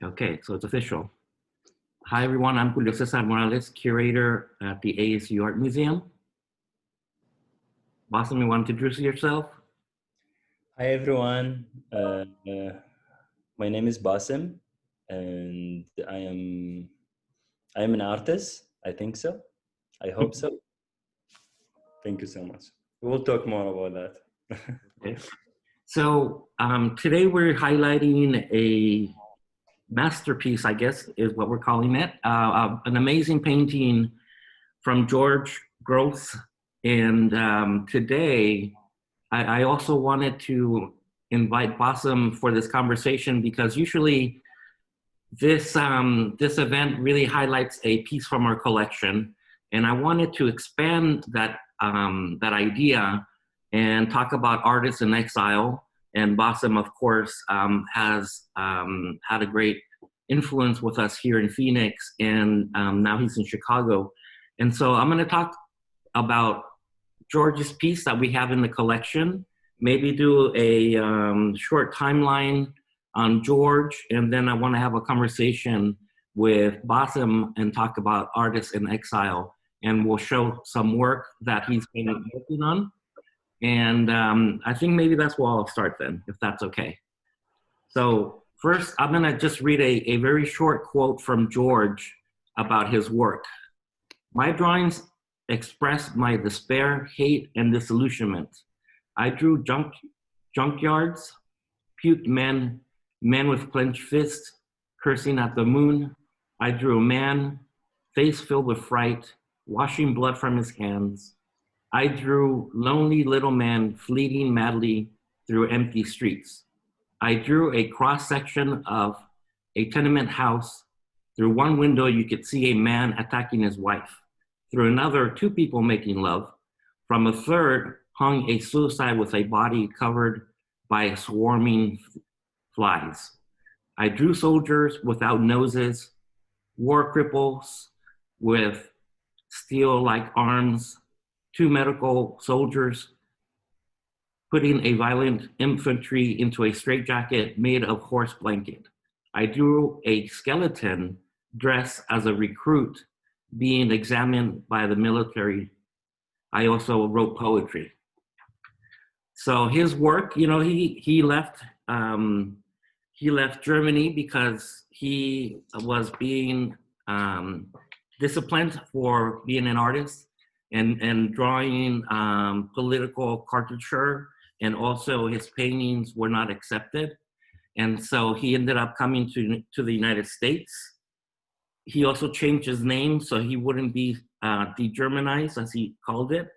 Okay, so it's official. Hi, everyone. I'm Julio César Morales, curator at the ASU Art Museum. Bassim, you want to introduce yourself? Hi, everyone. My name is Bassim, and I am an artist. I think so. I hope so. Thank you so much. We'll talk more about that. Okay. So today we're highlighting a masterpiece, I guess, is what we're calling it. An amazing painting from George Grosz. And today, I also wanted to invite Bassim for this conversation because usually this event really highlights a piece from our collection. And I wanted to expand that, that idea and talk about artists in exile. And Bassim, of course, has had a great influence with us here in Phoenix, and now he's in Chicago. And so I'm going to talk about George's piece that we have in the collection, maybe do a short timeline on George, and then I want to have a conversation with Bassim and talk about artists in exile. And we'll show some work that he's been working on. And I think maybe that's where I'll start then, if that's okay. So first, I'm gonna just read a very short quote from George about his work. My drawings express my despair, hate, and disillusionment. I drew junkyards, puked men, men with clenched fists, cursing at the moon. I drew a man, face filled with fright, washing blood from his hands. I drew lonely little man fleeing madly through empty streets. I drew a cross section of a tenement house. Through one window, you could see a man attacking his wife. Through another, two people making love. From a third hung a suicide with a body covered by swarming flies. I drew soldiers without noses, war cripples with steel-like arms, two medical soldiers putting a violent infantry into a straitjacket made of horse blanket. I drew a skeleton dressed as a recruit being examined by the military. I also wrote poetry. So his work, you know, he left Germany because he was being disciplined for being an artist and drawing political caricature, and also his paintings were not accepted. And so he ended up coming to the United States. He also changed his name so he wouldn't be de-Germanized, as he called it.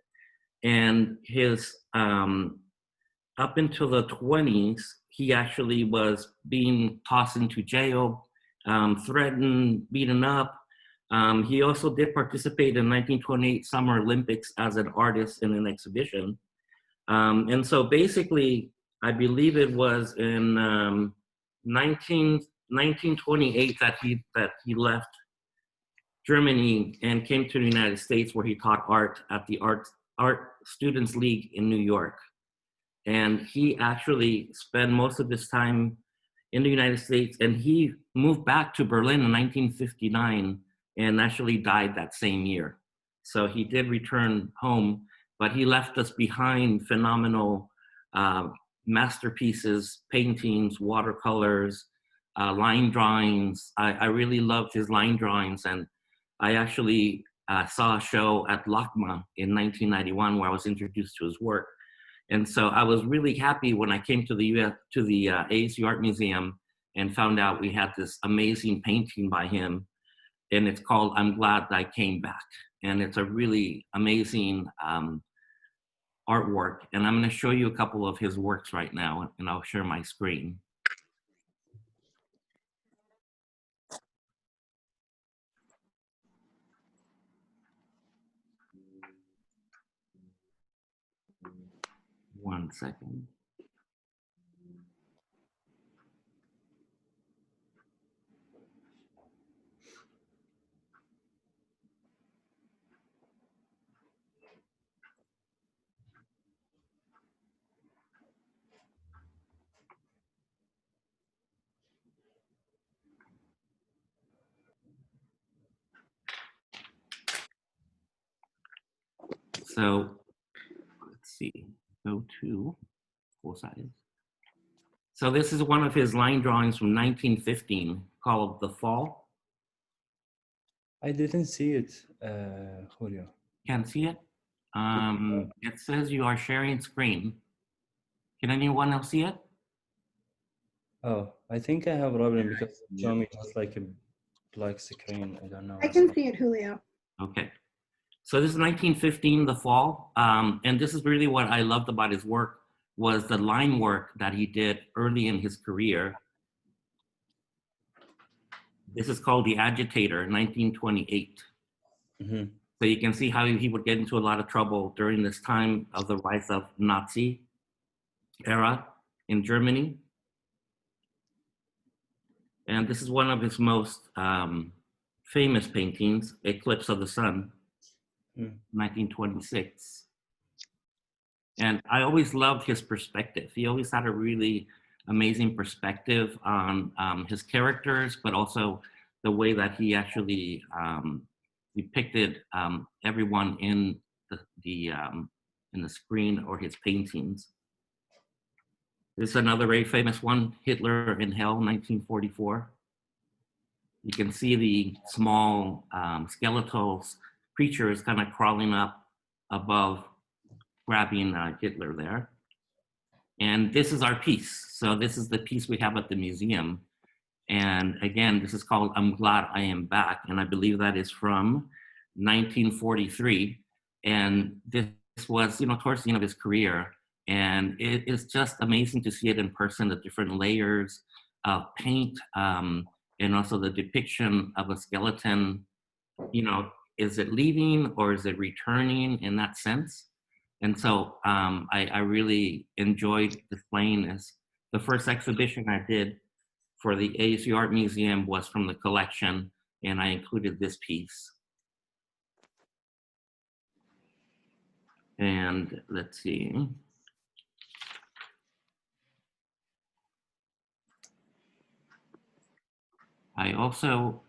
And his, up until the 20s, he actually was being tossed into jail, threatened, beaten up. He also did participate in 1928 Summer Olympics as an artist in an exhibition. And so basically, I believe it was in 1928 that he left Germany and came to the United States, where he taught art at the Art Students League in New York. And he actually spent most of his time in the United States, and he moved back to Berlin in 1959 and actually died that same year. So he did return home, but he left us behind phenomenal masterpieces, paintings, watercolors, line drawings. I really loved his line drawings, and I actually saw a show at LACMA in 1991 where I was introduced to his work. And so I was really happy when I came to the ASU Art Museum and found out we had this amazing painting by him, and it's called I'm Glad I Came Back. And it's a really amazing artwork. And I'm gonna show you a couple of his works right now, and I'll share my screen. One second. So let's see, go to full size. So this is one of his line drawings from 1915 called The Fall. I didn't see it, Julio. Can't see it? It says you are sharing screen. Can anyone else see it? Oh, I think I have a problem because it showed me just like a black screen. I don't know. I can see it, Julio. Okay. So this is 1915, The Fall. And this is really what I loved about his work was the line work that he did early in his career. This is called The Agitator, 1928. Mm-hmm. So you can see how he would get into a lot of trouble during this time of the rise of Nazi era in Germany. And this is one of his most famous paintings, Eclipse of the Sun, 1926. And I always loved his perspective. He always had a really amazing perspective on his characters, but also the way that he actually depicted everyone in the screen or his paintings. This is another very famous one, Hitler in Hell, 1944. You can see the small skeletal creatures kind of crawling up above, grabbing Hitler there. And this is our piece. So this is the piece we have at the museum. And again, this is called I'm Glad I Am Back. And I believe that is from 1943. And this was, towards the end of his career. And it is just amazing to see it in person, the different layers of paint, and also the depiction of a skeleton. Is it leaving or is it returning in that sense? And so I really enjoyed displaying this. The first exhibition I did for the ASU Art Museum was from the collection, and I included this piece. And let's see. I also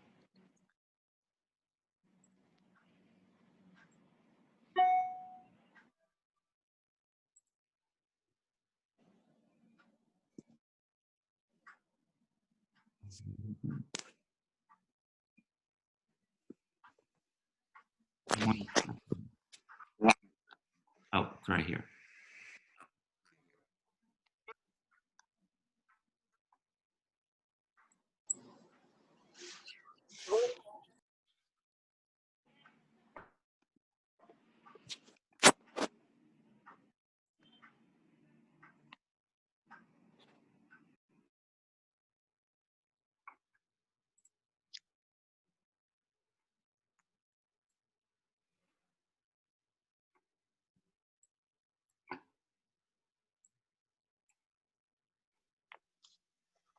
oh, it's right here.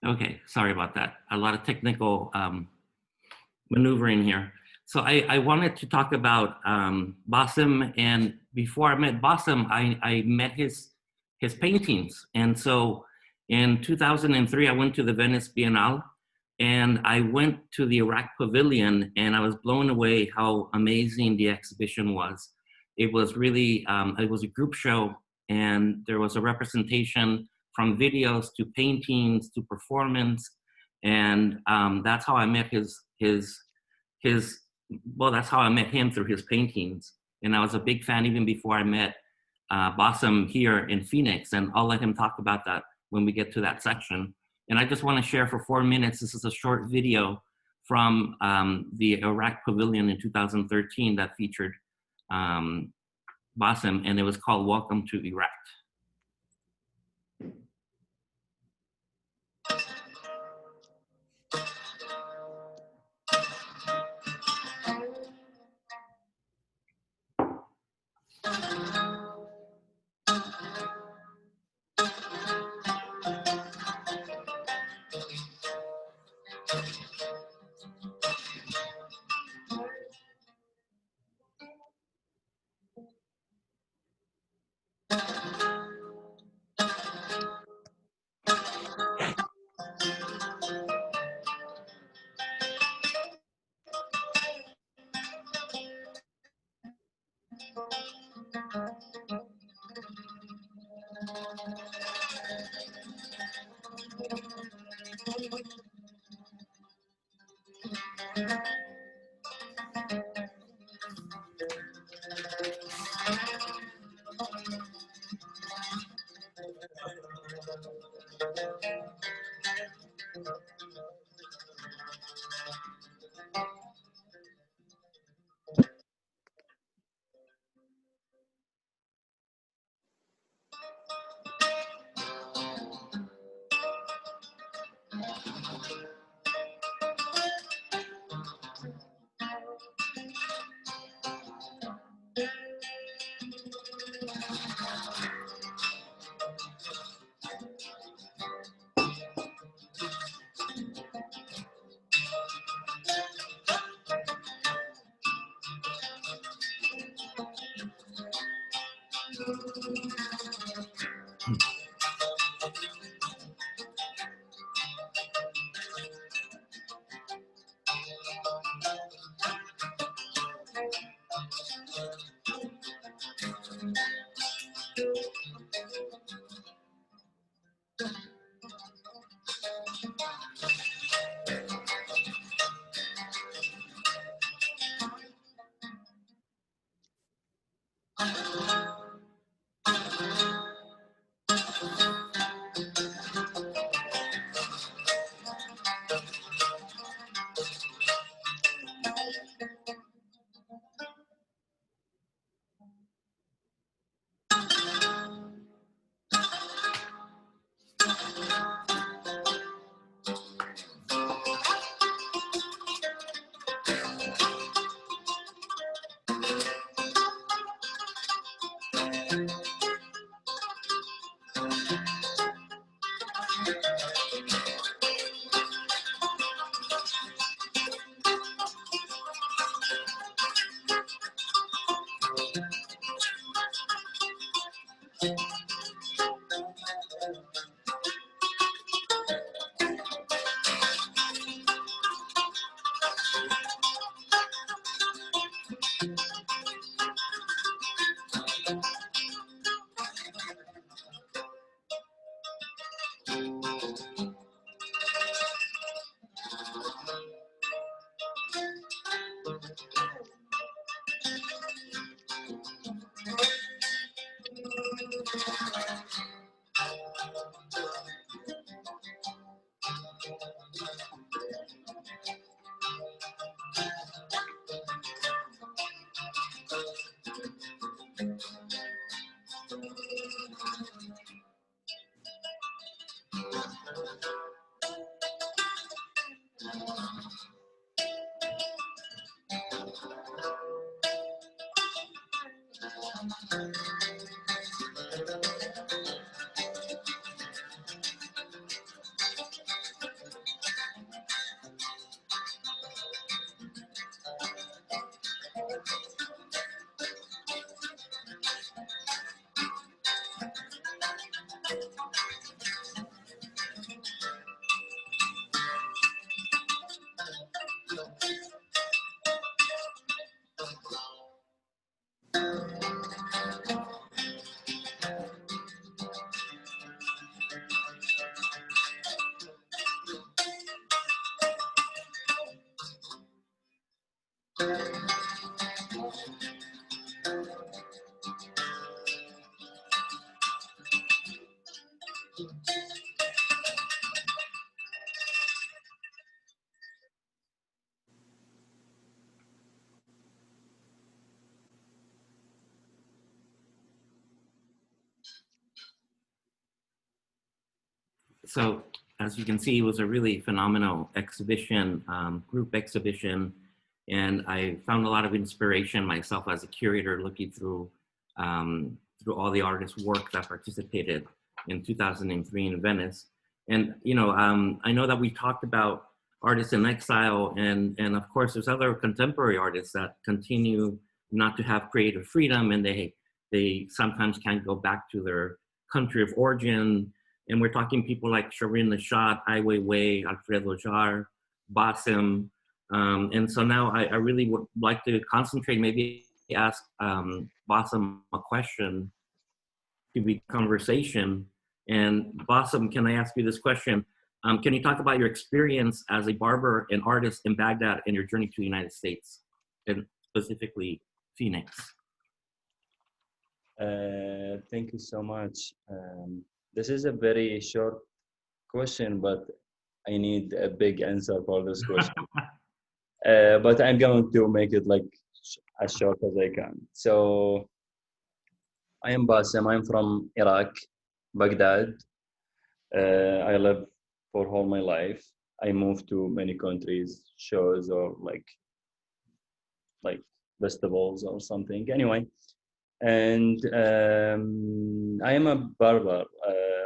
Okay, sorry about that. A lot of technical maneuvering here. So I wanted to talk about Bassim, and before I met Bassim, I met his paintings. And so in 2003, I went to the Venice Biennale, and I went to the Iraq Pavilion, and I was blown away how amazing the exhibition was. It was really, it was a group show, and there was a representation from videos to paintings to performance. And that's how I met that's how I met him, through his paintings. And I was a big fan even before I met Bassim here in Phoenix. And I'll let him talk about that when we get to that section. And I just want to share for 4 minutes, this is a short video from the Iraq Pavilion in 2013 that featured Bassim, and it was called Welcome to Iraq. So as you can see, it was a really phenomenal exhibition, group exhibition. And I found a lot of inspiration myself as a curator looking through all the artists' work that participated in 2003 in Venice. And, you know, I know that we talked about artists in exile, and of course there's other contemporary artists that continue not to have creative freedom, and they sometimes can't go back to their country of origin. And we're talking people like Shireen Nishat, Ai Weiwei, Alfredo Jar, Bassim. And so now I really would like to concentrate, maybe ask Bassim a question to be conversation. And Bassim, can I ask you this question? Can you talk about your experience as a barber and artist in Baghdad and your journey to the United States, and specifically Phoenix? Thank you so much. This is a very short question, but I need a big answer for this question. But I'm going to make it like as short as I can. So I am Bassim. I'm from Iraq, Baghdad. I live for all my life. I moved to many countries, shows or like festivals or something. Anyway, and I am a barber.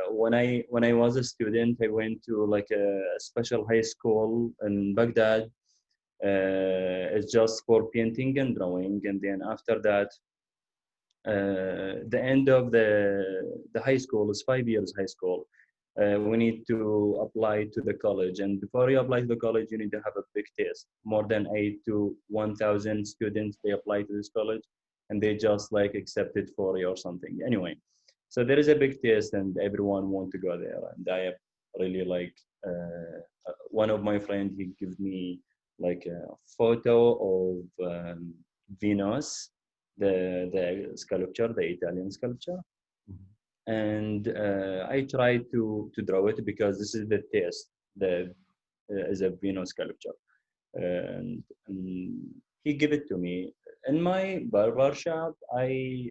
When I was a student, I went to like a special high school in Baghdad. It's just for painting and drawing, and then after that, the end of the high school is 5 years high school. We need to apply to the college, and before you apply to the college, you need to have a big test. More than 8 to 1,000 students they apply to this college, and they just like accepted 40 or something. Anyway, so there is a big test, and everyone want to go there. And I have really like one of my friends. He gives me like a photo of Venus, the sculpture, the Italian sculpture, and I tried to draw it because this is the test, the is a Venus sculpture, and he gave it to me. In my barber shop, I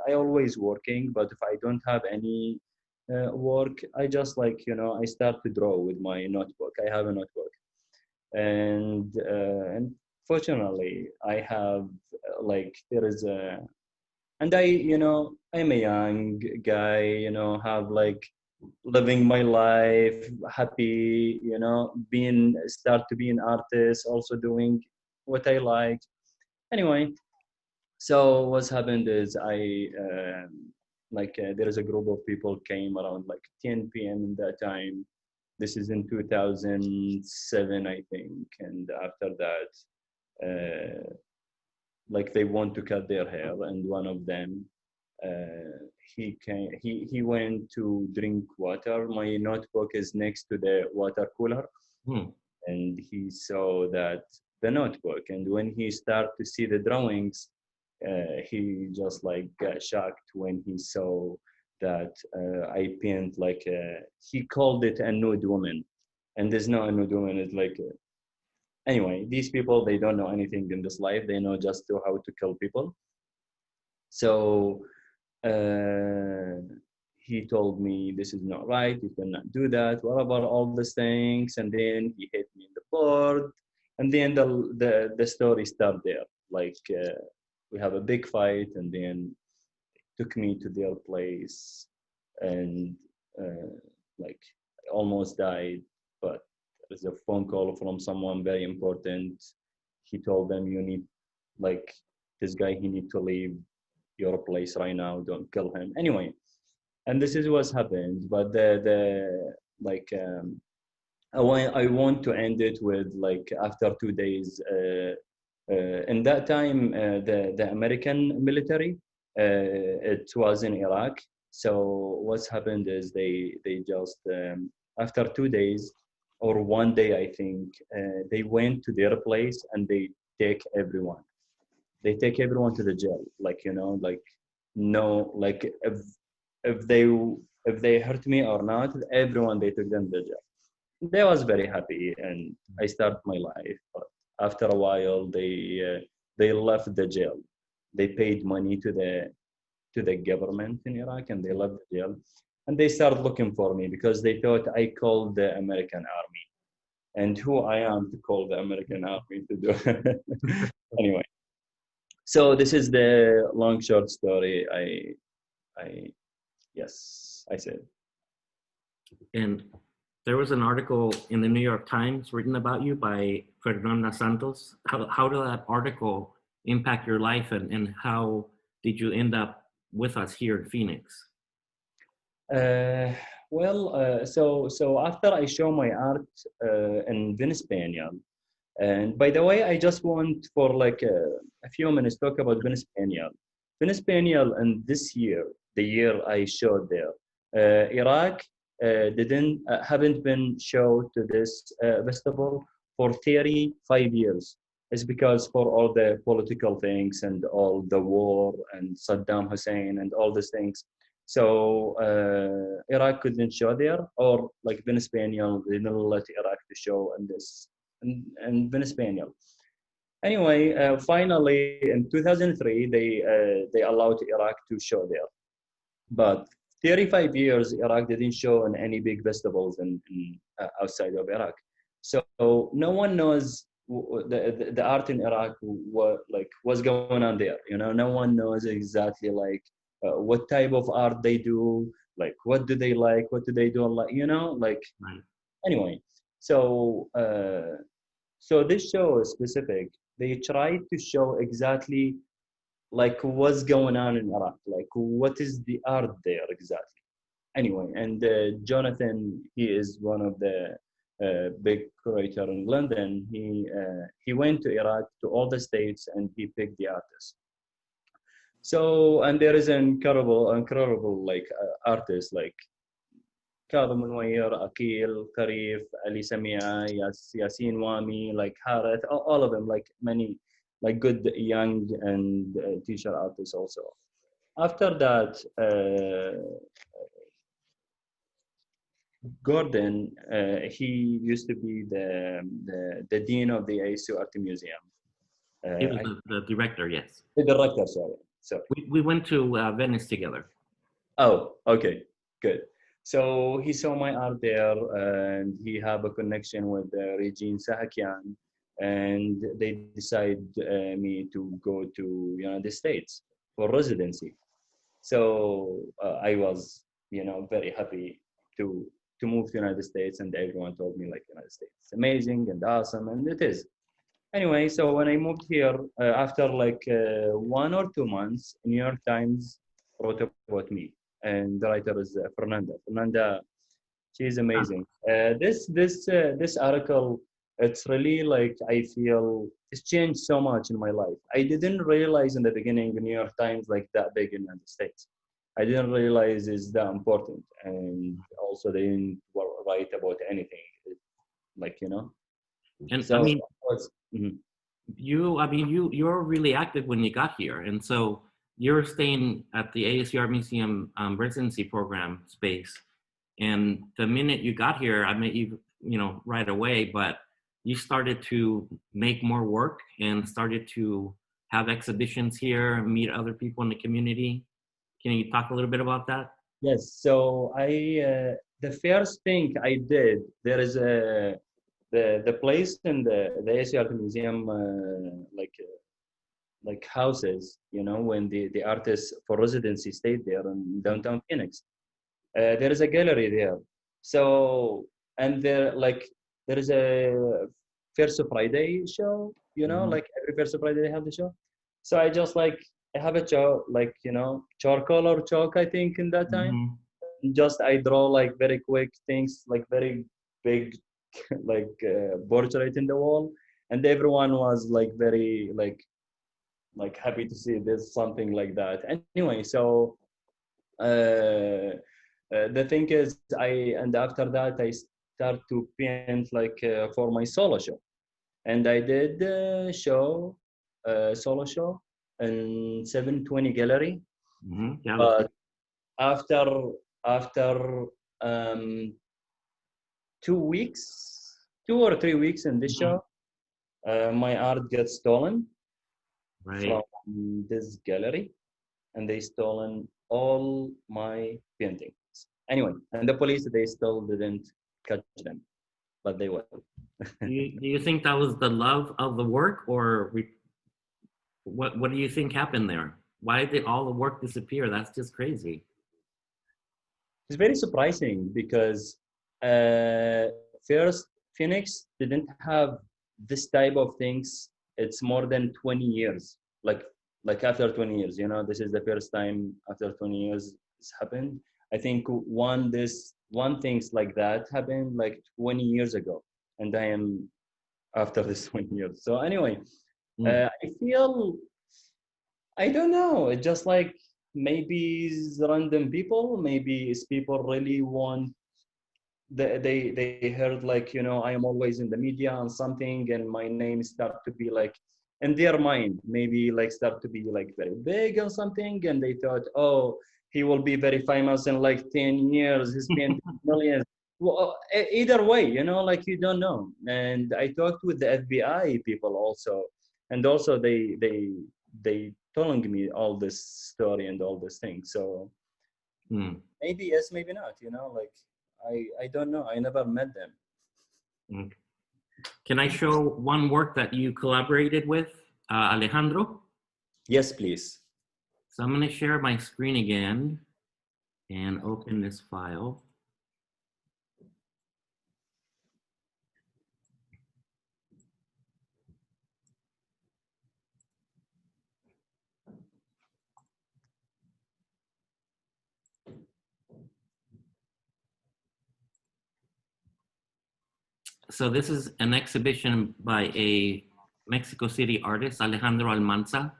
always working, but if I don't have any work, I just like I start to draw with my notebook. I have a notebook, and fortunately, I have like there is a and I'm a young guy, have like living my life happy, being start to be an artist, also doing what I like. Anyway, so what's happened is there is a group of people came around like 10 p.m. in that time. This is in 2007, I think, and after that, like they want to cut their hair, and one of them he went to drink water. My notebook is next to the water cooler. And he saw that the notebook, and when he started to see the drawings, he just like got shocked when he saw that I paint like he called it a nude woman, and there's no a nude woman. It's like anyway, these people, they don't know anything in this life. They know just how to kill people. So he told me, this is not right. You cannot do that. What about all these things? And then he hit me in the board. And then the story started there. Like we have a big fight, and then took me to their place, and like I almost died, but there's a phone call from someone very important. He told them, you need, like, this guy, he need to leave your place right now. Don't kill him. Anyway, and this is what's happened. But like I want to end it with like after 2 days. In that time, the American military, it was in Iraq. So what's happened is they just after 2 days or one day, I think, they went to their place and they take everyone. They take everyone to the jail. Like like no, like if they hurt me or not, everyone they took them to the jail. They was very happy, and I start my life. But after a while, they left the jail. They paid money to the government in Iraq, and they left the jail. And they started looking for me because they thought I called the American army. And who I am to call the American army to do it. Anyway, so this is the long short story. Yes, I said. And there was an article in the New York Times written about you by Fernanda Santos. How did that article impact your life, and how did you end up with us here in Phoenix? So after I show my art in Venezuela, and by the way, I just want for like a few minutes talk about Venezuela. Venezuela, and this year the year I showed there. Iraq didn't haven't been shown to this festival for 35 years. It's because for all the political things and all the war and Saddam Hussein and all these things. So Iraq couldn't show there, or like Venezuela, they didn't let Iraq to show in this and Venezuela. Anyway, finally in 2003 they allowed Iraq to show there, but 35 years Iraq didn't show in any big festivals outside of Iraq. So no one knows the art in Iraq, what's going on there. You know, no one knows exactly like what type of art they do, like what do they like, what do they don't like. You know, like Right. anyway. So so this show is specific. They tried to show exactly like what's going on in Iraq, like what is the art there exactly. Anyway, and Jonathan, he is one of the big curator in London. He went to Iraq, to all the states, and he picked the artists. So, and there is incredible like artists like كاظم المنير, Akil, Karif, Ali Samia, Yasin Wami, like Harith, all of them, like many, like good young and t-shirt artists also. After that, Gordon, he used to be the dean of the ASU Art Museum. He was the director, yes. The director, sorry. So We went to Venice together. oh, okay, good. So he saw my art there, and he have a connection with Regine Sahakian, and they decide me to go to United States for residency. So I was, very happy to move to United States, and everyone told me like United States is amazing and awesome, and it is. Anyway, so when I moved here, after like 1 or 2 months, New York Times wrote about me, and the writer is Fernanda. Fernanda, she's amazing. This article, it's really like I feel it's changed so much in my life. I didn't realize in the beginning the New York Times like that big in the United States. I didn't realize it's that important, and also they didn't write about anything, like And So I mean, mhm. you're really active when you got here, and so you're staying at the ASU Art Museum residency program space. And the minute you got here, I met you, right away, but you started to make more work and started to have exhibitions here, meet other people in the community. Can you talk a little bit about that? Yes. So the first thing I did, there is the place in the ASU Art Museum, like houses, when the artists for residency stayed there in downtown Phoenix. There is a gallery there. So, and there is a First Friday show, Mhm. like every First Friday they have the show. So I just like I have a show, like charcoal or chalk, I think in that time. Mhm. Just I draw like very quick things, like very big, like portrait in the wall, and everyone was like very like happy to see this something like that. Anyway, so the thing is, and after that I start to paint like for my solo show, and I did solo show in 720 gallery. Yeah, But after after um, 2 weeks, 2 or 3 weeks in this mhm. show, my art gets stolen from Right. this gallery, and they stolen all my paintings. Anyway, and the police, they still didn't catch them, but they will. Do you think that was the love of the work, or what do you think happened there? Why did all the work disappear? That's just crazy. It's very surprising because uh, first Phoenix didn't have this type of things. It's more than 20 years. Like after 20 years, this is the first time after 20 years it's happened. I think one things like that happened like 20 years ago, and I am after this 20 years. So anyway, Mm. I feel I don't know. It's just like maybe it's random people, maybe it's people really want, they heard like, you know, I am always in the media and something, and my name start to be like in their mind, maybe like start to be like very big or something, and they thought, oh, he will be very famous in like 10 years, he spent millions. Well, either way, you know, like you don't know. And I talked with the FBI people also, and also they telling me all this story and all this thing. So Mm. maybe yes, maybe not, you know, like I don't know, I never met them. Mm. Can I show one work that you collaborated with, Alejandro? Yes, please. So I'm going to share my screen again and open this file. So this is an exhibition by a Mexico City artist, Alejandro Almanza.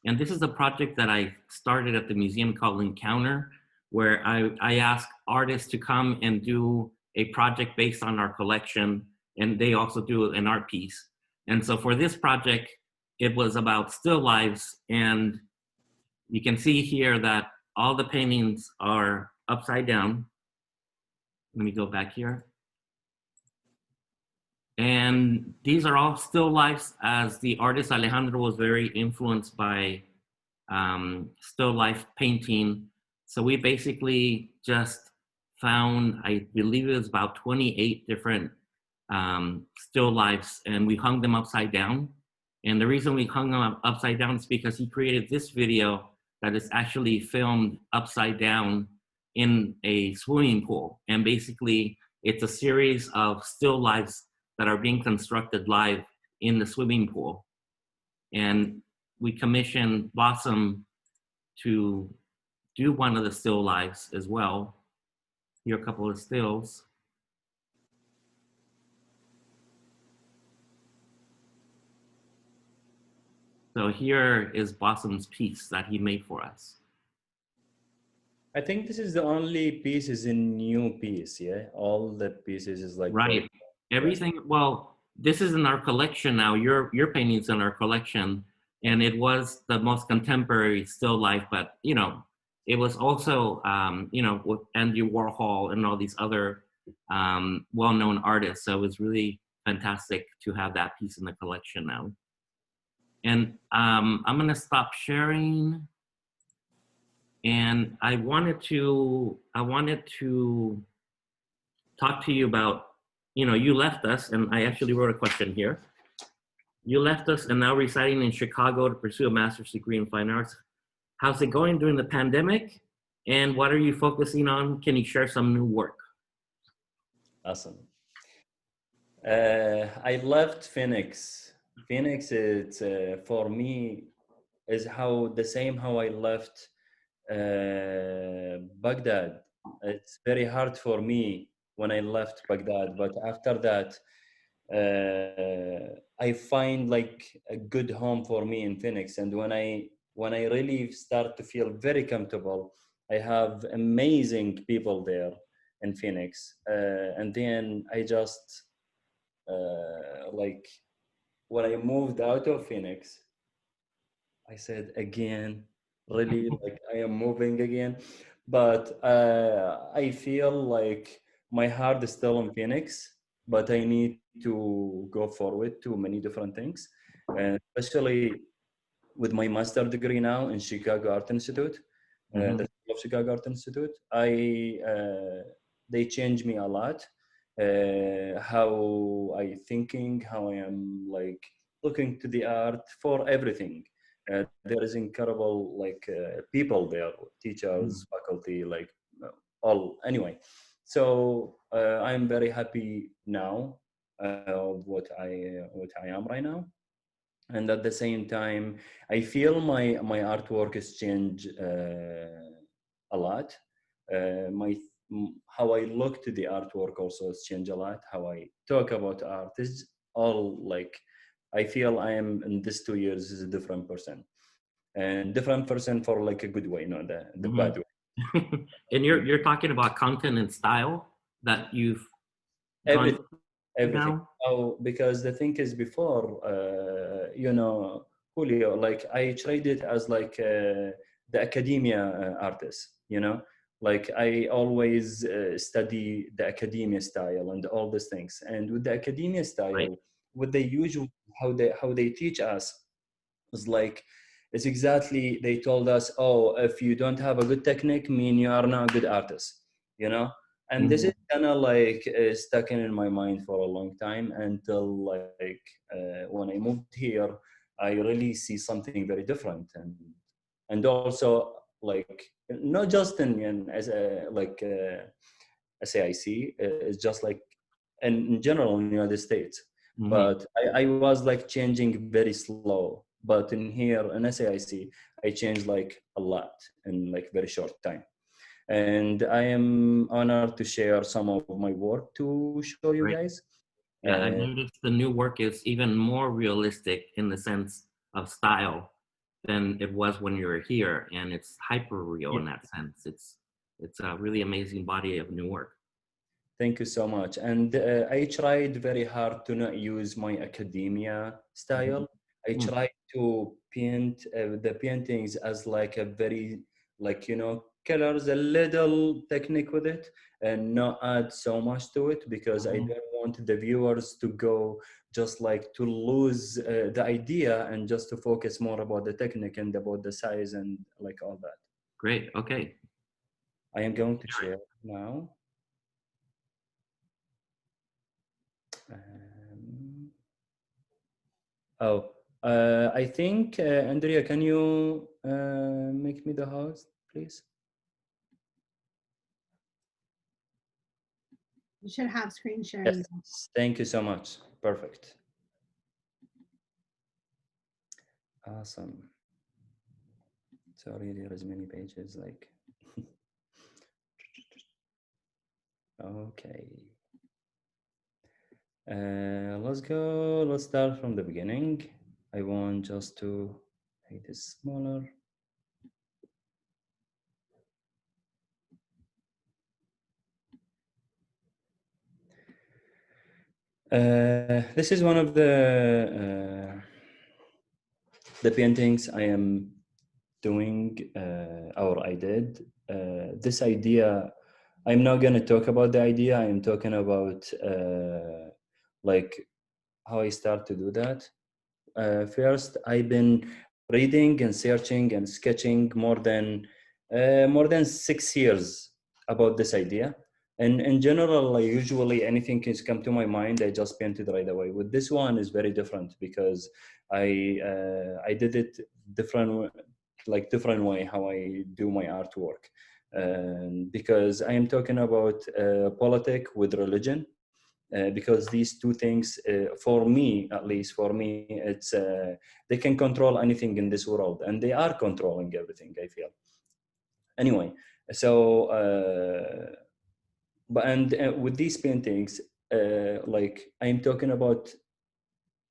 And this is a project that I started at the museum called Encounter, where I ask artists to come and do a project based on our collection, and they also do an art piece. And so for this project, it was about still lives, and you can see here that all the paintings are upside down. Let me go back here. And these are all still lifes, as the artist Alejandro was very influenced by still life painting. So we basically just found, I believe it was about 28 different still lifes, and we hung them upside down. And the reason we hung them upside down is because he created this video that is actually filmed upside down in a swimming pool. And basically, it's a series of still lifes that are being constructed live in the swimming pool. And we commissioned Bassim to do one of the still lives as well. Here are a couple of stills. So here is Bassim's piece that he made for us. I think this is the only piece is a new piece, yeah? All the pieces is like Right. Everything, well, this is in our collection now. Your painting's in our collection, and it was the most contemporary still life, but you know, it was also you know, with Andy Warhol and all these other well-known artists. So it was really fantastic to have that piece in the collection now. And I'm gonna stop sharing. And I wanted to talk to you about, you know, you left us, and I actually wrote a question here. You left us and now residing in Chicago to pursue a master's degree in fine arts. How's it going during the pandemic? And what are you focusing on? Can you share some new work? Awesome. I left Phoenix. Phoenix, it's for me is how the same how I left Baghdad. It's very hard for me when I left Baghdad, but after that, I find like a good home for me in Phoenix. And when I really start to feel very comfortable, I have amazing people there in Phoenix, and then I just like when I moved out of Phoenix, I said again, really, like I am moving again. But I feel like my heart is still in Phoenix, but I need to go forward to many different things, and especially with my master degree now in Chicago Art Institute, the School of Chicago Art Institute. They changed me a lot. How I thinking, how I am like looking to the art for everything. There is incredible like people there, teachers, faculty, like all. Anyway, so I'm very happy now of what I am right now, and at the same time I feel my artwork has changed a lot. How I look to the artwork also has changed a lot. How I talk about art is all like I feel I am in this 2 years is a different person. and different person for like a good way, not the bad way. And you're talking about content and style that you've gone Everything, everything. now. Oh, because the thing is before, you know, Julio, like I tried it as like the academia artist, you know, like I always study the academia style and all these things. And with the academia Right. style, what they usually, how they teach us was like, it's exactly, they told us, oh, if you don't have a good technique, mean you are not a good artist, you know. And this is kind of like stuck in my mind for a long time until like when I moved here, I really see something very different. And also like not just in as a like SAIC, it's just like in general in the United States. But I was like changing very slow. But in here in SAIC, I changed like a lot in like very short time. And I am honored to share some of my work to show you Right. guys. Yeah, I've Uh, noticed the new work is even more realistic in the sense of style than it was when you were here, and it's hyper real in that sense. It's a really amazing body of new work. Thank you so much. And I tried very hard to not use my academia style. I Mm. tried to paint the paintings as like a very, like, you know, colors, a little technique with it and not add so much to it because I don't want the viewers to go just like to lose the idea and just to focus more about the technique and about the size and like all that. Great. Okay. I am going to share now. Um, Oh, I think, Andrea, can you make me the host, please? You should have screen sharing. Yes, thank you so much. Perfect. Awesome. Sorry, there is many pages like. Okay. Let's go. Let's start from the beginning. I want just to make this smaller. This is one of the paintings I am doing, or I did. This idea, I'm not going to talk about the idea. I'm talking about like how I start to do that. First, I've been reading and searching and sketching more than 6 years about this idea. And in general, usually anything can come to my mind, I just paint it right away. With this one is very different because I did it different, like different way how I do my artwork. Because I am talking about politics with religion. Because these two things, for me, at least for me, it's they can control anything in this world, and they are controlling everything, I feel. Anyway, so but and with these paintings, like I'm talking about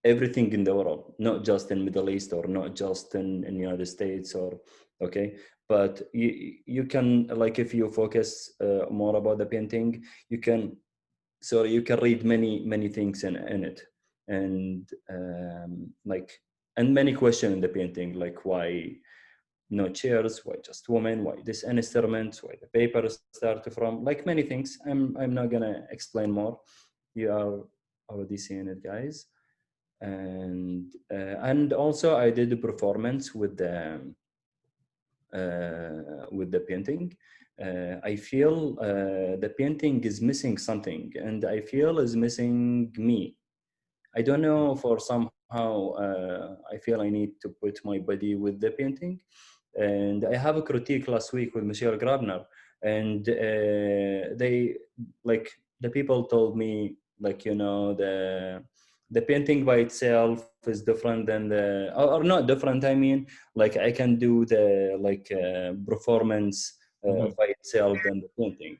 everything in the world, not just in Middle East or not just in United States or okay, but you can, like, if you focus more about the painting, you can, so you can read many things in it, and like, and many questions in the painting, like why no chairs, why just women, why this instruments, why the paper started from, like many things. I'm not gonna explain more. You are already seeing it, guys. And also I did a performance with the painting. I feel the painting is missing something, and I feel is missing me. I don't know, for somehow I feel I need to put my body with the painting. And I have a critique last week with Michelle Grabner, and they, like, the people told me, like, you know, the painting by itself is different than or not different, I mean, like I can do the like performance by itself than the painting,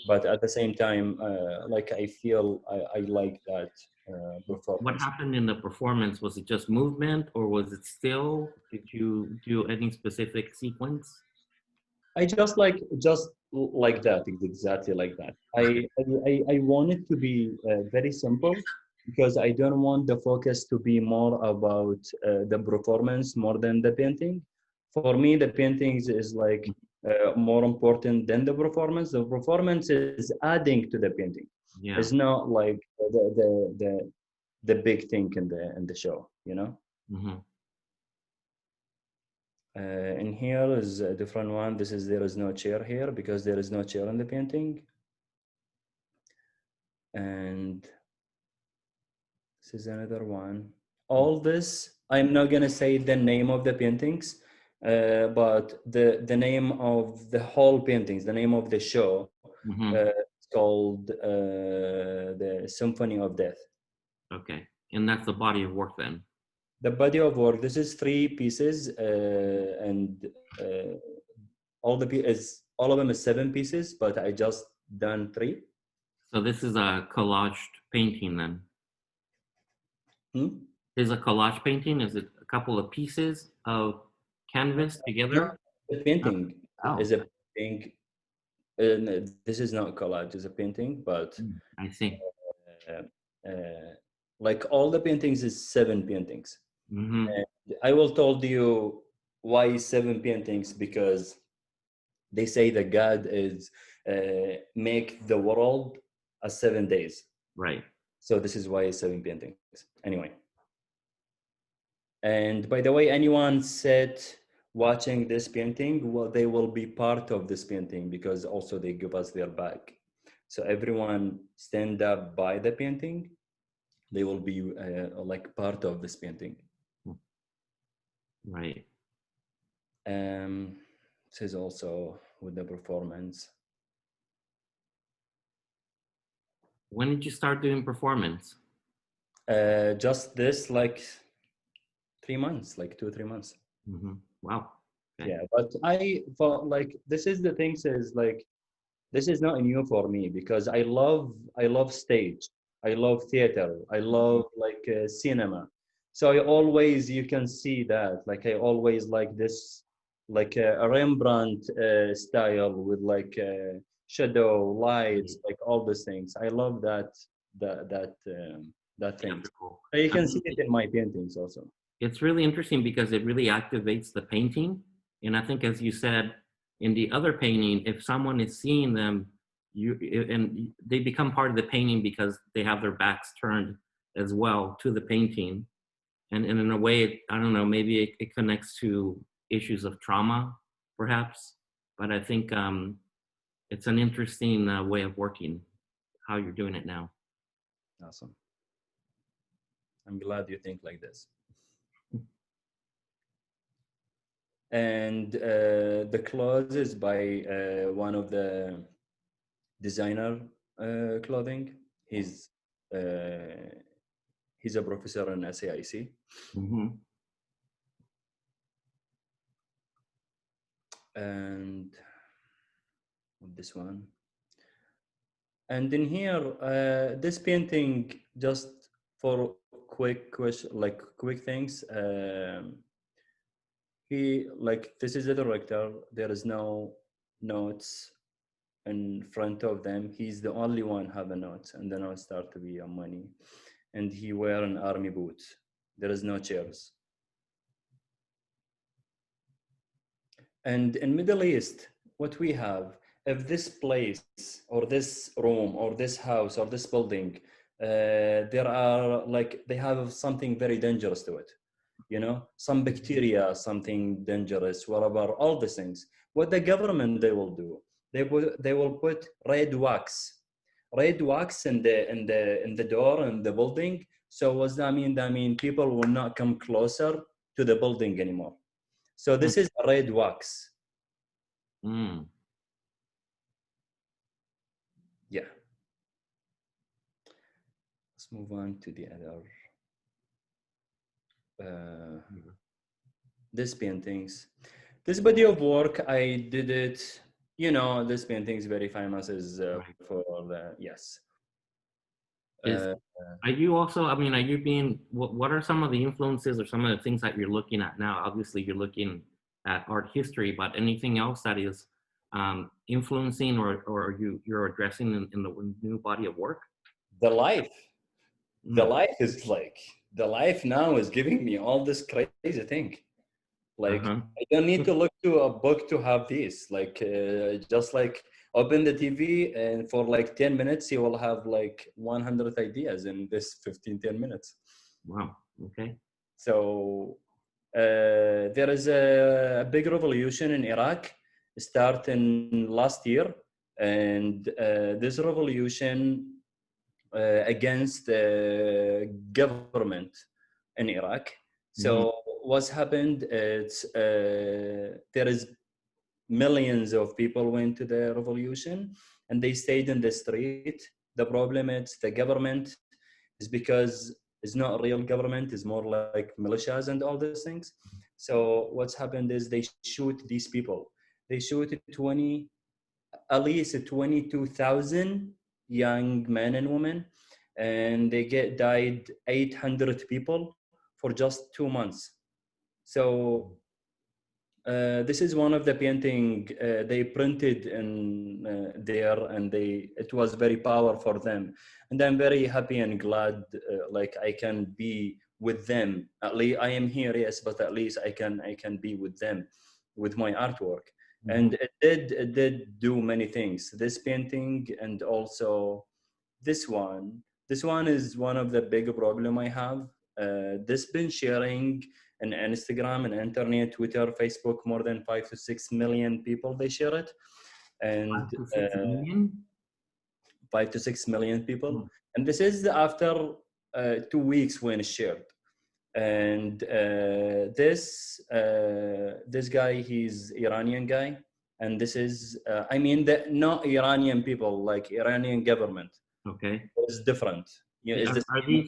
but at the same time like I feel I like that What performance. happened in the performance? Was it just movement or was it still? Did you do any specific sequence? I just like that, exactly like that. I want it to be very simple because I don't want the focus to be more about the performance more than the painting. For me, the paintings is like more important than the performance. The performance is adding to the painting. Yeah. It's not like the big thing in the show, you know. Mm-hmm. And here is a different one. This is there is no chair here because there is no chair in the painting. And this is another one. All this, I'm not gonna say the name of the paintings, but the name of the whole paintings, the name of the show, Mm-hmm. it's called the Symphony of Death. Okay. And that's the body of work then. The body of work. This is 3 pieces, and all of them is 7 pieces, but I just done 3. So this is a collaged painting then. Hmm? Is a collage painting? Is it a couple of pieces of canvas together? The painting Oh, is a painting. No, this is not collage. It's a painting, but I see. like all the paintings is 7 paintings. Mm-hmm. And I will told you why 7 paintings because they say that God is make the world as 7 days. Right. So this is why 7 paintings. Anyway. And by the way, anyone said watching this painting, well, they will be part of this painting because also they give us their back. So everyone stand up by the painting, they will be like part of this painting. Right. This is also with the performance. When did you start doing performance? Just this like 3 months, like 2 or 3 months. Mm-hmm. Wow. Okay. Yeah, but I thought like this is the thing is like this is not new for me because I love stage, I love theater, I love like cinema. So I always you can see that like I always like this like a Rembrandt style with like shadow lights like all these things. I love that thing. Theatrical. You can see it in my paintings also. It's really interesting because it really activates the painting. And I think, as you said, in the other painting, if someone is seeing them, and they become part of the painting because they have their backs turned as well to the painting. And in a way, I don't know, maybe it connects to issues of trauma, perhaps. But I think it's an interesting way of working, how you're doing it now. Awesome. I'm glad you think like this. And the clothes is by one of the designer clothing. He's a professor in SAIC. Mm-hmm. And this one. And in here, this painting, just for quick question, like quick things. He like this is the director. There is no notes in front of them. He's the only one have a note, and the notes start to be on money. And he wear an army boot. There is no chairs. And in Middle East, what we have, if this place or this room or this house or this building, there are like they have something very dangerous to it, you know, some bacteria, something dangerous, whatever, all these things. What the government they will do, they will put red wax in the door in the building. So what's that mean? That mean people will not come closer to the building anymore. So this is red wax. Mm. Yeah. Let's move on to the other. This paintings. This body of work, I did it. You know, this painting is very famous is for the, yes. Is are you also? I mean, are you being? What are some of the influences or some of the things that you're looking at now? Obviously, you're looking at art history, but anything else that is influencing or you're addressing in the new body of work? the life. The Mm. life is like the life now is giving me all this crazy thing. Like Uh-huh. I don't need to look to a book to have this. Like just like open the TV and for like 10 minutes you will have like 100 ideas in this 10 minutes. Wow. Okay. So there is a big revolution in Iraq starting last year, and this revolution against the government in Iraq. Mhm. So what's happened? It's there is millions of people went to the revolution and they stayed in the street. The problem is the government is because it's not a real government, it's more like militias and all these things. So what's happened is they shoot these people. They shoot at least 22,000 young men and women, and they get died 800 people for just 2 months. So this is one of the painting they printed in there, and it was very powerful for them. And I'm very happy and glad, like I can be with them. At least I am here, yes, but at least I can be with them, with my artwork. And it did do many things. This painting and also this one. This one is one of the big problem I have. This been sharing on Instagram and internet, Twitter, Facebook, more than 5 to 6 million people they share it, and 5 to 6 million. 5 to 6 million people. Mm. And this is after 2 weeks when it's shared. And this guy, he's Iranian guy, and this is I mean the not Iranian people, like Iranian government. Okay. It's different. Yeah, it's the Are same.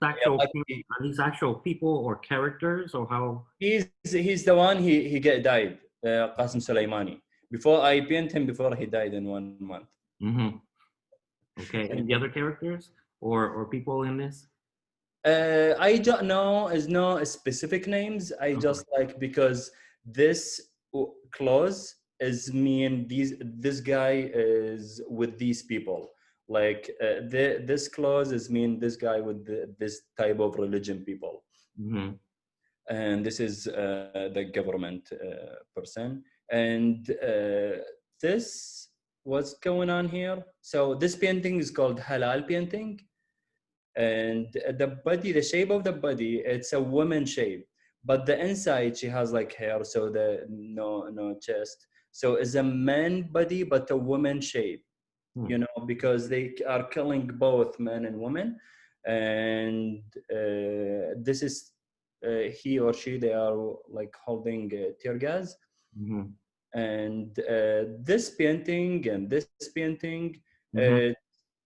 these actual people or characters or how? He's the one he get died, Qasim Soleimani. Before I paint him before he died in 1 month. Mm-hmm. Okay. And the other characters or people in this? I don't know, is no specific names. I just like because this clause is mean this guy is with these people. Like this clause is mean this guy with this type of religion people. Mm-hmm. And this is the government person. And this what's going on here. So this painting is called halal painting, and the shape of the body, it's a woman shape, but the inside she has like hair, so the no chest. So it's a man body but a woman shape, because they are killing both men and women. And this is he or she, they are like holding tear gas. Mm-hmm. And this painting and this painting, Mm-hmm.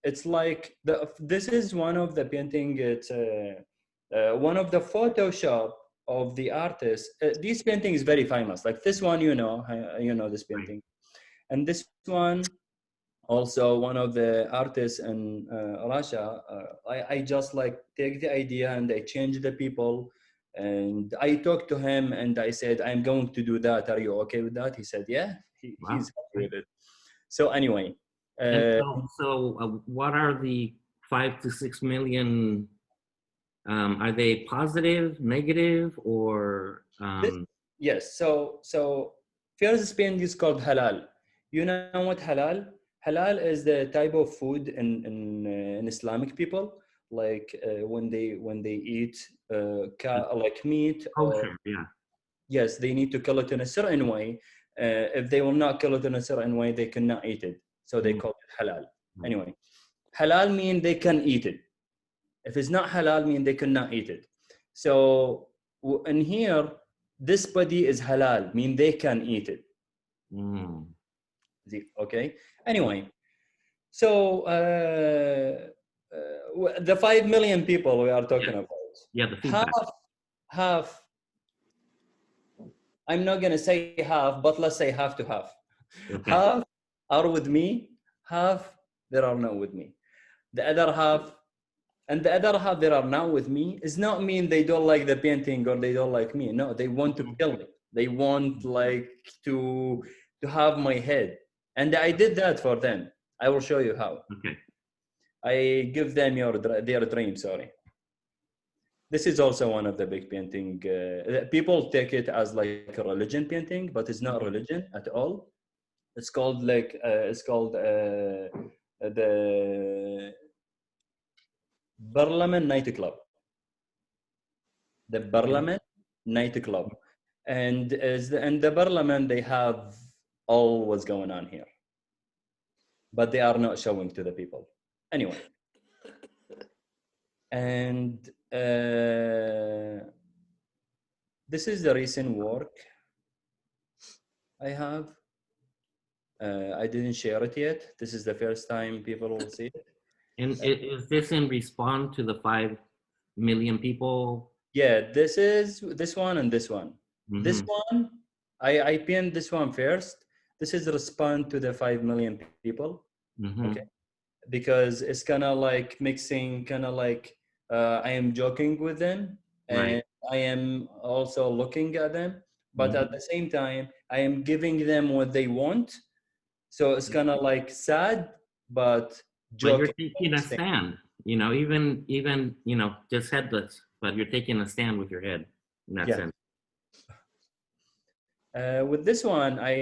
it's like this is one of the painting. It's one of the Photoshop of the artist. This painting is very famous. Like this one, this painting, and this one also one of the artists in Russia. I just like take the idea and I change the people. And I talked to him and I said, I'm going to do that. Are you okay with that? He said, yeah, Wow. he's happy with it. So anyway. And so what are the 5 to 6 million? Are they positive, negative, or? Yes. So first painting is called halal. You know what halal? Halal is the type of food in Islamic people, like when they eat like meat. Kosher, yeah. Yes, they need to kill it in a certain way. If they will not kill it in a certain way, they cannot eat it. So they call it halal. Anyway, halal mean they can eat it. If it's not halal, mean they cannot eat it. So in here, this body is halal, mean they can eat it. Okay. Anyway, so the 5 million people we are talking about. Yeah, the feedback. Half. I'm not gonna say half, but let's say half to half. Okay. Half are with me, half they are not with me. The other half And the other half that are now with me is not mean they don't like the painting or they don't like me. No, they want to kill me. They want like to have my head. And I did that for them. I will show you how. Okay. I give them their dream, sorry. This is also one of the big painting. People take it as like a religion painting, but it's not religion at all. It's called like the Parliament Nightclub. The Parliament Nightclub, and the Parliament they have all what's going on here, but they are not showing to the people anyway. And this is the recent work I have. I didn't share it yet. This is the first time people will see it. And is this in response to the 5 million people? Yeah, this is this one and this one. Mhm. This one, I pinned this one first. This is respond to the 5 million people. Mhm. Okay. Because it's kind of like mixing, kind of like I am joking with them and Right. I am also looking at them, but at the same time, I am giving them what they want. So it's kind of like sad, but But joking. you're taking a stand, you know, even you know, just headless, but you're taking a stand with your head in that Yeah. sense. With this one, I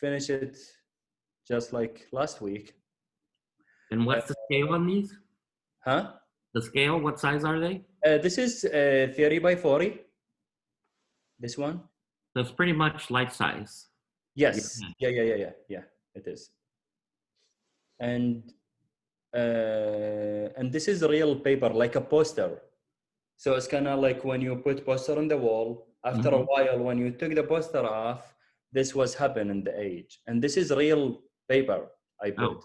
finished it just like last week. And what's the scale on these? Huh? The scale, what size are they? This is 30 by 40. This one. So it's pretty much life size. Yes. Yeah. Yeah. It is. And this is real paper, like a poster. So it's kind of like when you put poster on the wall. After a while, when you took the poster off, this was happened in the age. And this is real paper I put. Oh.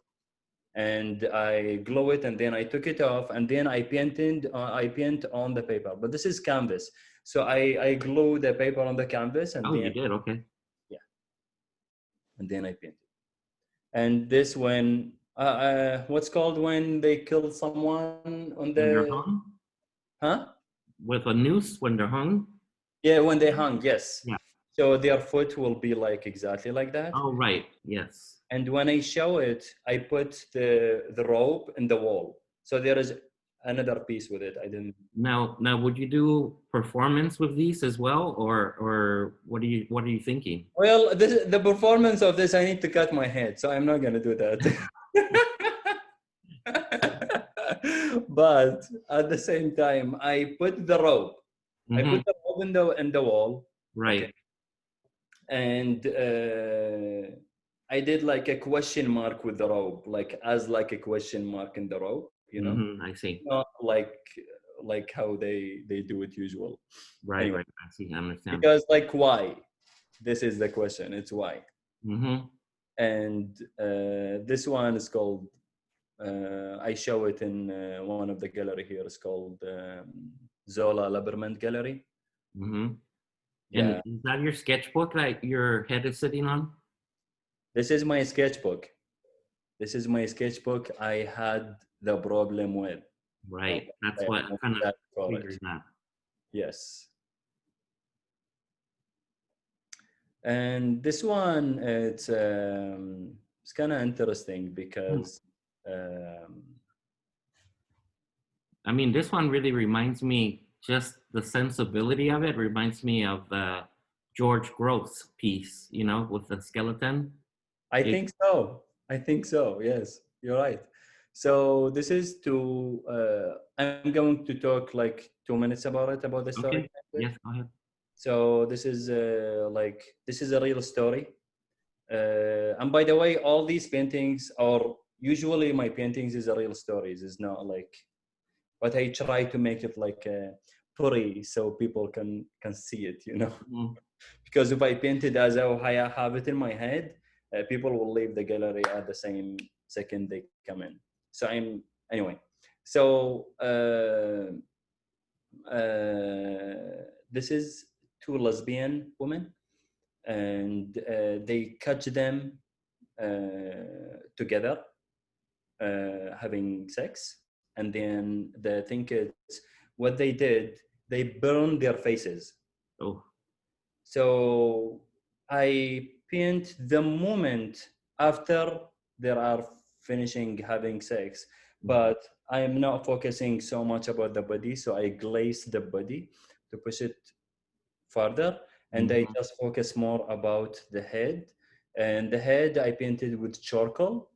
And I glue it, and then I took it off, and then I painted. I paint on the paper. But this is canvas, so I glue the paper on the canvas, and Oh, then you did? Okay. and then I paint it. And this when what's called when they kill someone on When they're the hung? huh? With a noose when they're hung? Yeah, when they hung, yes. Yeah. So their foot will be like exactly like that. Oh, right. Yes. And when I show it, I put the rope in the wall. So there is another piece with it. I didn't. Now, would you do performance with these as well, or what are you thinking? Well, the performance of this, I need to cut my head, so I'm not gonna do that. But at the same time, I put the rope. I put the rope in the wall. Right. Okay. And I did like a question mark with the rope, like as like a question mark in the rope, you know, I see. not like how they do it usual. Right. Anyway. Right. I see. I understand. Because like why? This is the question. It's why. Mm-hmm. And this one is called. I show it in one of the gallery here. It's called Zola Laberment Gallery. Mm-hmm. Yeah. And is that your sketchbook that your head is sitting on? This is my sketchbook. This is my sketchbook I had the problem with. Right. That's what kind of figures that. Yes. And this one, it's kind of interesting because I mean, this one really reminds me, just the sensibility of it reminds me of the George Grosz piece, you know, with the skeleton. I think so. Yes, you're right. So this is I'm going to talk like 2 minutes about it, about the story. Okay. Yes, go ahead. So this is this is a real story. And by the way, all these paintings are usually my paintings is a real stories. It's not like, but I try to make it like pretty so people can see it, you know. Mm-hmm. Because if I paint it as how I have it in my head, people will leave the gallery at the same second they come in. So anyway. So this is two lesbian women, and they catch them together having sex. and then the thing is, what they did, they burned their faces. Oh. So I paint the moment after they are finishing having sex, but I am not focusing so much about the body. So I glaze the body to push it further, and I just focus more about the head. And the head I painted with charcoal.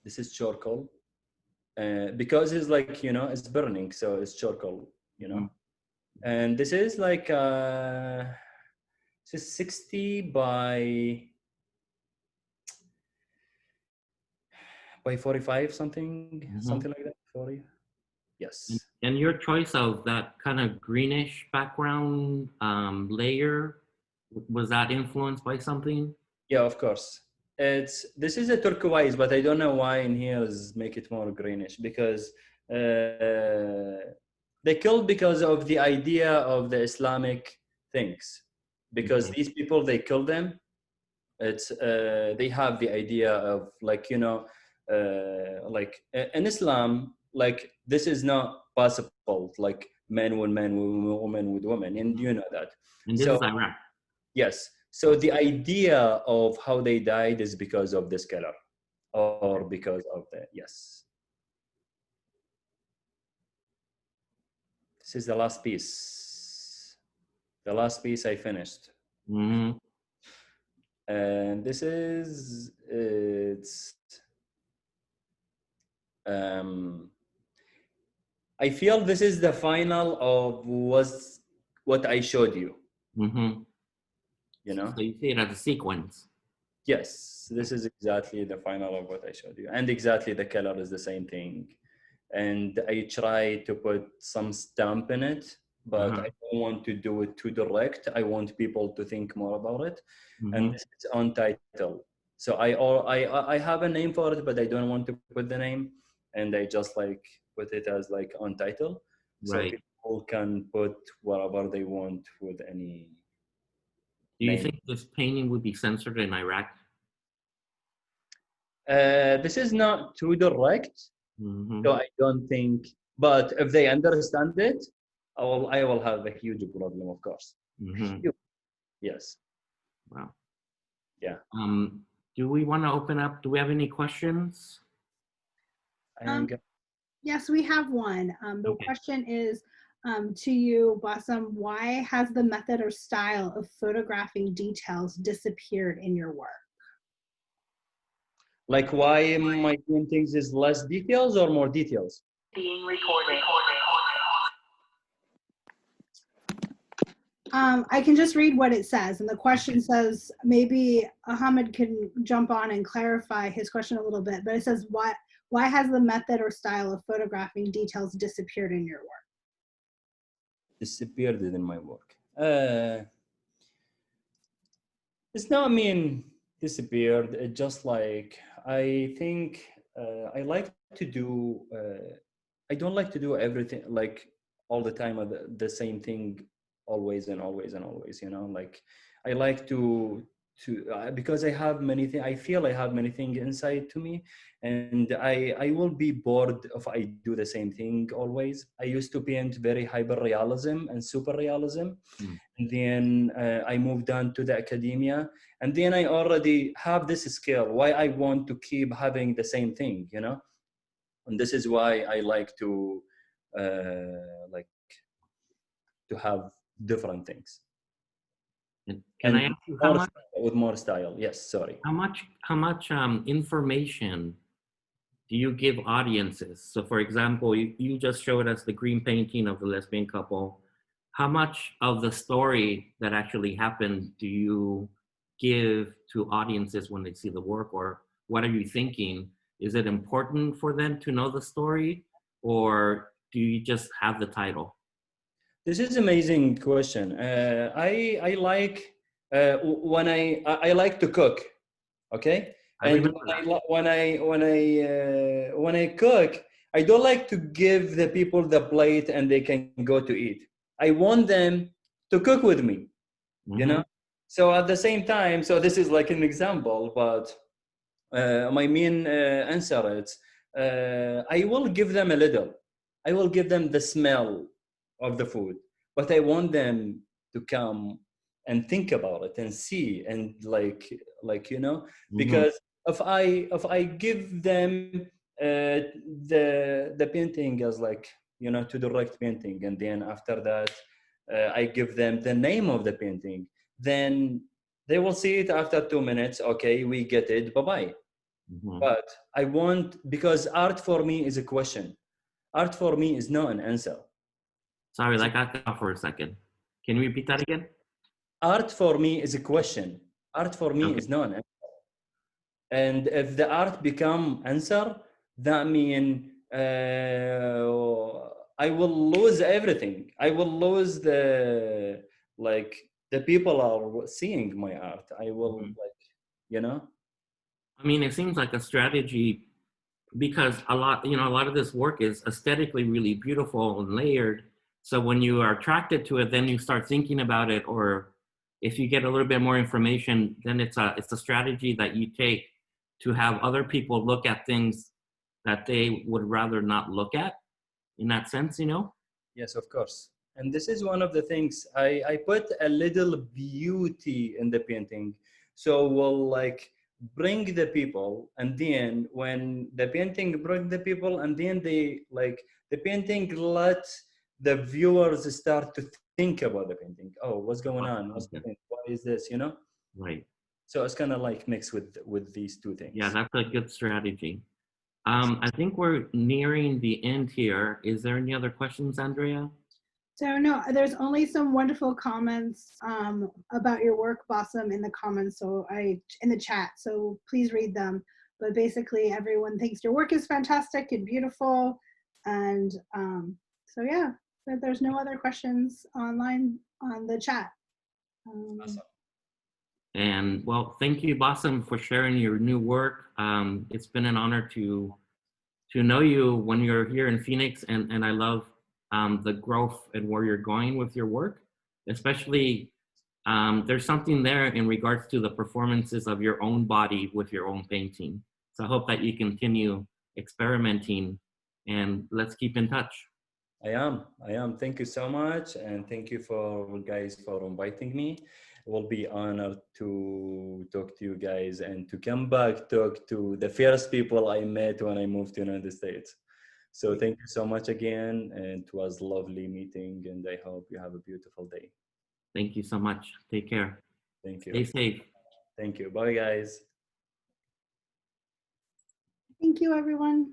This is charcoal because it's like, you know, it's burning, so it's charcoal, you know. And this is like it's 60 by 45, something like that. 40. Yes. And your choice of that kind of greenish background layer, was that influenced by something? Yeah, of course. This is a turquoise, but I don't know why in here is make it more greenish, because they killed because of the idea of the Islamic things. Because these people, they kill them. It's they have the idea of, like, you know, like in Islam, like this is not possible, like men with men, women with women, and you know that. And this is Iraq. Yes. So the idea of how they died is because of this color, or because of the, yes. This is the last piece. The last piece I finished. And this is, it's, I feel this is the final of what I showed you. You know? So you see it as a sequence. Yes, this is exactly the final of what I showed you. And exactly the color is the same thing. And I try to put some stamp in it, but I don't want to do it too direct. I want people to think more about it. And this is on title. So I have a name for it, but I don't want to put the name. And I just like put it as like on title. So people can put whatever they want with any. Do you think this painting would be censored in Iraq? This is not too direct, so I don't think. But if they understand it, I will have a huge problem, of course. Yes. Wow. Yeah. Do we want to open up? Do we have any questions? Yes, we have one. The question is to you, Bassim, why has the method or style of photographing details disappeared in your work? Like, why my paintings is less details or more details? Being recorded. I can just read what it says. And the question says, maybe Ahmed can jump on and clarify his question a little bit, but it says, why has the method or style of photographing details disappeared in your work? Disappeared in my work. It's not, I mean, disappeared. It just like, I think I like to do, I don't like to do everything like all the time the same thing always and always and always, you know, like I like to because I have many things, I feel I have many things inside to me, and I will be bored if I do the same thing always. I used to paint very hyper realism and super realism, and then I moved on to the academia, and then I already have this skill. Why I want to keep having the same thing, you know, and this is why I like to have different things. Can I ask you how much, with more style? Yes, sorry. How much information do you give audiences? So for example, you just showed us the green painting of the lesbian couple. How much of the story that actually happened do you give to audiences when they see the work, or what are you thinking? Is it important for them to know the story, or do you just have the title? This is an amazing question. I like when I like to cook, okay? And when I cook, I don't like to give the people the plate and they can go to eat. I want them to cook with me, you know? So at the same time, so this is like an example, but my main answer is I will give them a little. I will give them the smell of the food, but I want them to come and think about it and see and like you know, because if I give them the painting as like, you know, to direct painting, and then after that I give them the name of the painting, then they will see it after 2 minutes. Okay, we get it, bye bye. But I want, because art for me is a question. Art for me is not an answer. Sorry, that got cut off for a second. Can you repeat that again? Art for me is a question. Art for me is not an answer. And if the art become answer, that means I will lose everything. I will lose the, like, the people are seeing my art. I will like, you know. I mean, it seems like a strategy because a lot of this work is aesthetically really beautiful and layered. So when you are attracted to it, then you start thinking about it, or if you get a little bit more information, then it's a strategy that you take to have other people look at things that they would rather not look at, in that sense, you know? Yes, of course. And this is one of the things I put a little beauty in the painting. So we'll like bring the people, and then when the painting bring the people, and then they like the painting let the viewers start to think about the painting. Oh, what's going on? What's the painting? Why is this? You know? Right. So it's kind of like mixed with these two things. Yeah, that's a good strategy. I think we're nearing the end here. Is there any other questions, Andrea? So no, there's only some wonderful comments about your work, Bassim, in the comments. So in the chat. So please read them. But basically, everyone thinks your work is fantastic and beautiful. And so yeah, there's no other questions online on the chat. Awesome. And well, thank you, Bassim, for sharing your new work. It's been an honor to know you when you're here in Phoenix, and I love the growth and where you're going with your work. Especially, there's something there in regards to the performances of your own body with your own painting. So I hope that you continue experimenting, and let's keep in touch. I am. Thank you so much. And thank you for guys for inviting me. It will be honored to talk to you guys and to come back, talk to the first people I met when I moved to the United States. So thank you so much again. And it was lovely meeting, and I hope you have a beautiful day. Thank you so much. Take care. Thank you. Stay safe. Thank you. Bye, guys. Thank you, everyone.